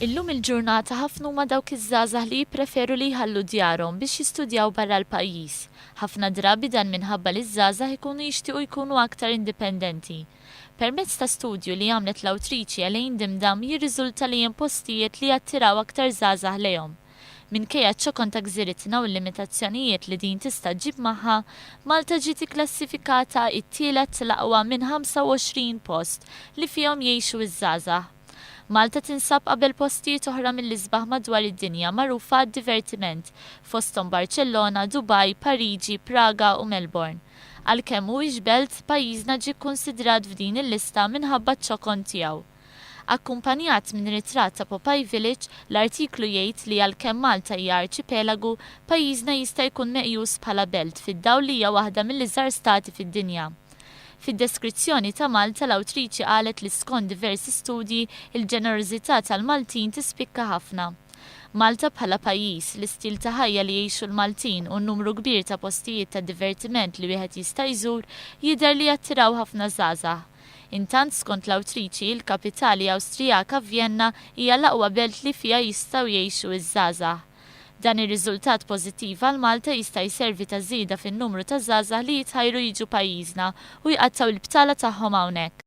Illum il-ġurnata ħafna huma dawk iż-żgħażagħ li jippreferu li jħallu djarhom biex jistudjaw barra l-pajjiż. Ħafna drabi dan minħabba li ż-żgħażagħ ikunu jixtiequ jkunu aktar indipendenti. Permezz ta' studju li għamlet l-awtrici Elaine Dimdam jirriżulta li hemm postijiet li jattiraw aktar żgħażagħ lejhom. Minkejja ċ-ċokon ta' gżiritna u l-limitazzjonijiet li din tista' ġġib magħha, Malta ġiet ikklassifikata t-tielet l-aqwa minn 25 post li fihom jgħixu iż-żgħażagħ. Malta tinsab qabel postijiet oħra mill-isbaħ madwar id-dinja magħrufa għad-divertiment, fosthom Barcellona, Dubai, Pariġi, Praga u Melbourne. Għalkemm mhuwiex belt, pajjiżna ġie kkunsidrat f'din il-lista minħabba ċ-ċokon tiegħu. Akkumpanjat minn ritratt ta' Popeye Village, l-artiklu jgħid li għalkemm Malta hija arċipelagu, pajjiżna jista' jkun meqjus bħala belt fid-dawl li hija waħda mill-iżgħar stati fid-dinja. Fid-deskrizzjoni ta' Malta l-awtrici qalet li skont diversi studji il-ġenerożità tal-Maltin tispikka ħafna. Malta bħala pajjiż, l-istil ta' ħajja li jgħixu l-Maltin u n-numru kbir ta' postijiet ta' divertiment li wieħed jista' jżur jidher li jattiraw ħafna żgħażagħ. Intant skont l-awtrici il-kapitali Awstrijaka Vienna hija l-aqwa belt li fiha jistgħu jgħixu iż-żgħażagħ. Dan ir-riżultat pożittiv għal Malta jista' jservi ta' żieda fin-numru ta' żgħażagħ li jitħajru jiġu pajjiżna u jqattaw il-btala tagħhom hawnhekk.